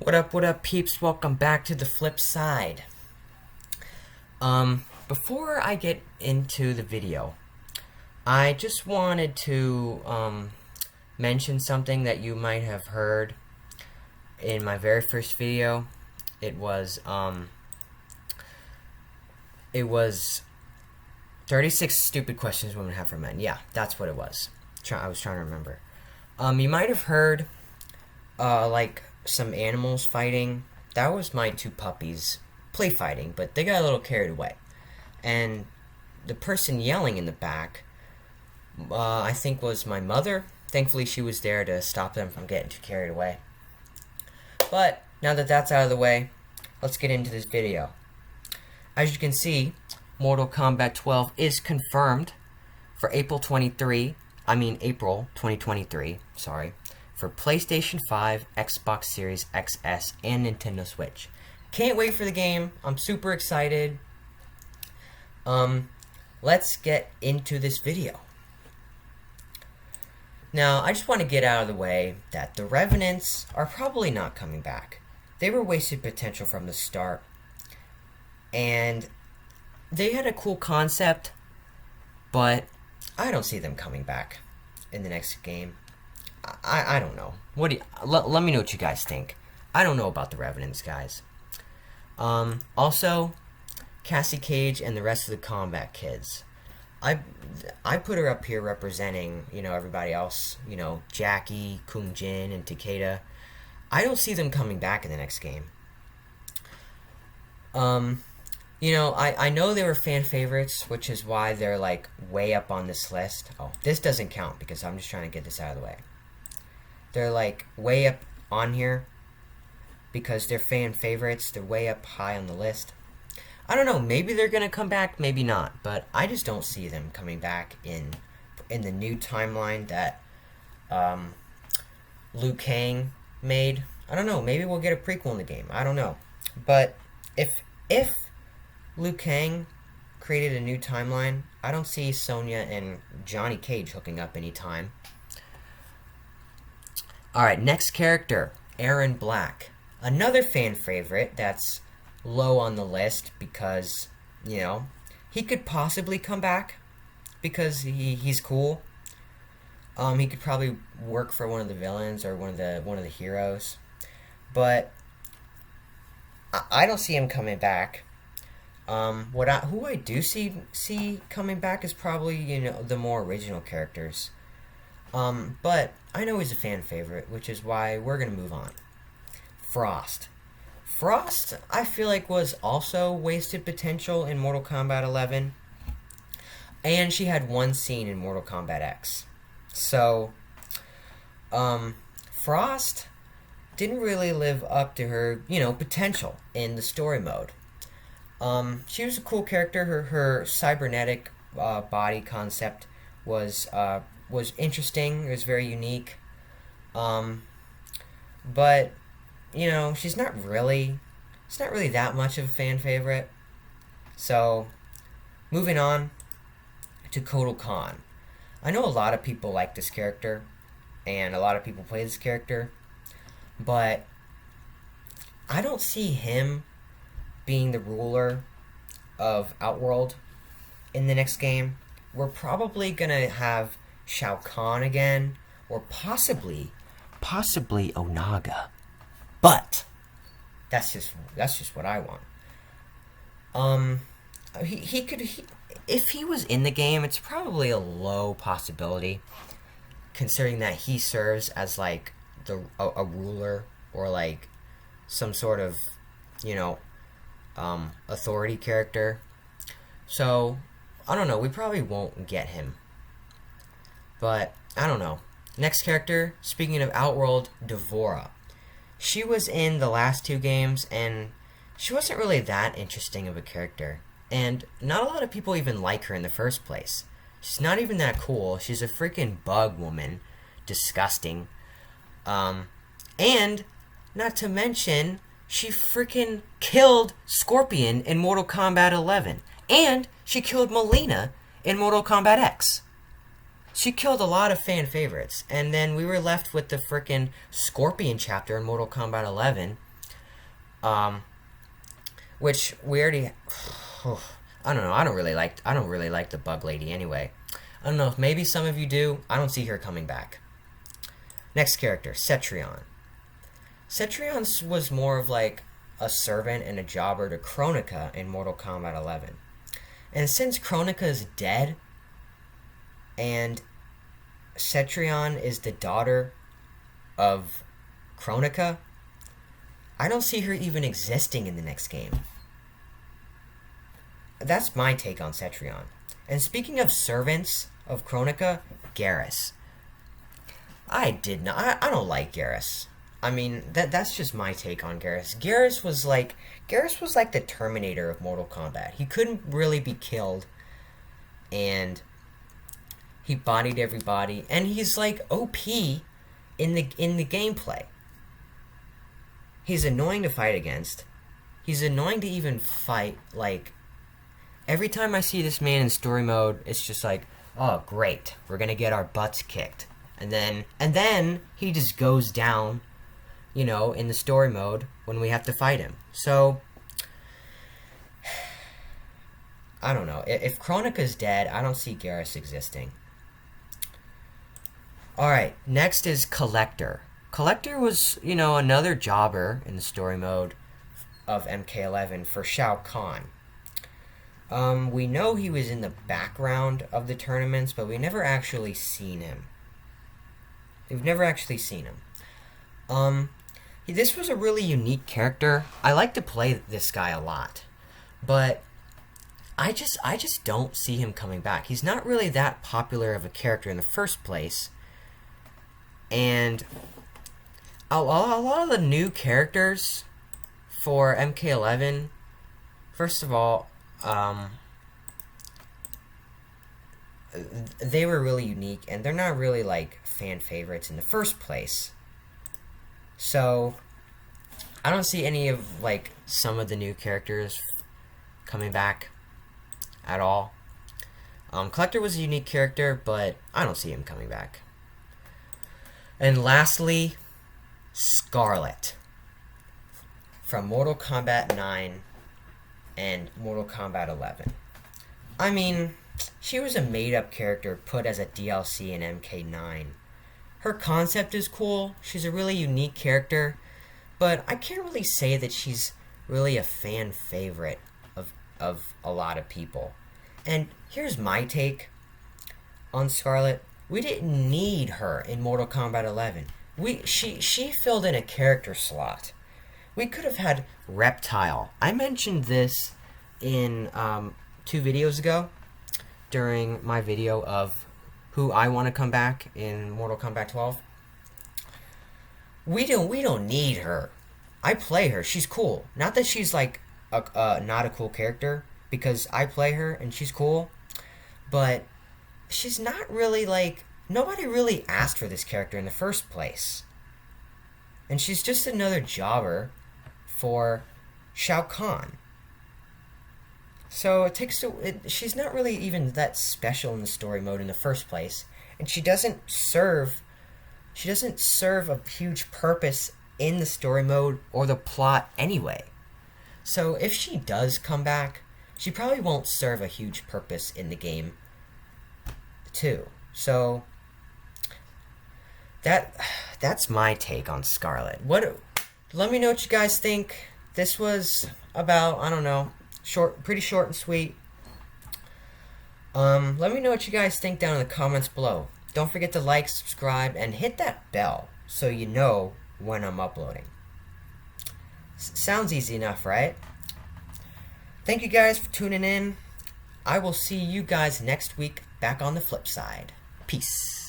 What up, peeps? Welcome back to the flip side. Before I get into the video, I just wanted to, mention something that you might have heard in my very first video. It was 36 stupid questions women have for men. Yeah, that's what it was. I was trying to remember. You might have heard, like, some animals fighting. That was my two puppies play fighting, but they got a little carried away. And the person yelling in the back, I think was my mother. Thankfully, she was there to stop them from getting too carried away. But now that that's out of the way, let's get into this video. As you can see, Mortal Kombat 12 is confirmed for April 2023, sorry, for PlayStation 5, Xbox Series XS, and Nintendo Switch. Can't wait for the game. I'm super excited. Let's get into this video. Now, I just want to get out of the way that the Revenants are probably not coming back. They were wasted potential from the start. And they had a cool concept, but I don't see them coming back in the next game. I don't know. Let me know what you guys think. I don't know about the Revenants, guys. Also, Cassie Cage and the rest of the Combat Kids. I put her up here representing, everybody else. Jackie, Kung Jin, and Takeda. I don't see them coming back in the next game. I know they were fan favorites, which is why they're, like, way up on this list. Oh, this doesn't count because I'm just trying to get this out of the way. They're, like, way up on here because they're fan favorites. They're way up high on the list. I don't know. Maybe they're going to come back, maybe not. But I just don't see them coming back in the new timeline that Liu Kang made. I don't know. Maybe we'll get a prequel in the game. I don't know. But if Liu Kang created a new timeline, I don't see Sonya and Johnny Cage hooking up anytime. Alright, next character, Aaron Black. Another fan favorite that's low on the list because, he could possibly come back because he's cool. He could probably work for one of the villains or one of the heroes. But I don't see him coming back. Who I do see coming back is probably, the more original characters. But I know he's a fan favorite, which is why we're going to move on. Frost, I feel like, was also wasted potential in Mortal Kombat 11. And she had one scene in Mortal Kombat X. So, Frost didn't really live up to her, potential in the story mode. She was a cool character. Her cybernetic body concept was interesting. It was very unique. But she's not really that much of a fan favorite. So, moving on to Kotal Khan. I know a lot of people like this character, and a lot of people play this character, but I don't see him being the ruler of Outworld in the next game. We're probably gonna have Shao Kahn again, or possibly Onaga. But that's just what I want. If he was in the game, it's probably a low possibility, considering that he serves as, like, a ruler or, like, some sort of authority character. So I don't know. We probably won't get him. But I don't know. Next character, speaking of Outworld, Devora. She was in the last two games, and she wasn't really that interesting of a character. And not a lot of people even like her in the first place. She's not even that cool. She's a freaking bug woman. Disgusting. And, not to mention, she freaking killed Scorpion in Mortal Kombat 11. And she killed Melina in Mortal Kombat X. She killed a lot of fan favorites, and then we were left with the frickin' Scorpion chapter in Mortal Kombat 11, Which we already. I don't know. I don't really like the Bug Lady anyway. I don't know. Maybe some of you do. I don't see her coming back. Next character, Cetrion. Cetrion was more of like a servant and a jobber to Kronika in Mortal Kombat 11. And since Kronika is dead, and Cetrion is the daughter of Kronika, I don't see her even existing in the next game. That's my take on Cetrion. And speaking of servants of Kronika, Garrus. I don't like Garrus. I mean, that's just my take on Garrus. Garrus was like the Terminator of Mortal Kombat. He couldn't really be killed, and he bodied everybody, and he's like OP in the gameplay. He's annoying to fight against. He's annoying to even fight. Like, every time I see this man in story mode, it's just like, oh great, we're gonna get our butts kicked. And then he just goes down, you know, in the story mode when we have to fight him. So, I don't know. If Kronika's dead, I don't see Garrus existing. Alright, next is Collector. Collector was, you know, another jobber in the story mode of MK11 for Shao Kahn. We know he was in the background of the tournaments, but we never actually seen him. We've never actually seen him. This was a really unique character. I like to play this guy a lot, but I just don't see him coming back. He's not really that popular of a character in the first place, and a lot of the new characters for MK11, first of all, they were really unique, and they're not really like fan favorites in the first place. So I don't see any of like some of the new characters coming back at all. Collector was a unique character, but I don't see him coming back. And lastly, Skarlet from Mortal Kombat 9 and Mortal Kombat 11. I mean, she was a made-up character put as a DLC in MK9. Her concept is cool. She's a really unique character, but I can't really say that she's really a fan favorite of a lot of people. And here's my take on Skarlet. We didn't need her in Mortal Kombat 11. She filled in a character slot. We could have had Reptile. I mentioned this in 2 videos ago during my video of who I want to come back in Mortal Kombat 12. We don't need her. I play her. She's cool. Not that she's like not a cool character, because I play her and she's cool, but she's not really like, nobody really asked for this character in the first place. And she's just another jobber for Shao Kahn. So she's not really even that special in the story mode in the first place, and she doesn't serve a huge purpose in the story mode or the plot anyway. So if she does come back, she probably won't serve a huge purpose in the game too. So that's my take on Skarlet. Let me know what you guys think. This was about, I don't know, pretty short and sweet. Let me know what you guys think down in the comments below. Don't forget to like, subscribe, and hit that bell so you know when I'm uploading. Sounds easy enough, right? Thank you guys for tuning in. I will see you guys next week back on the flip side. Peace.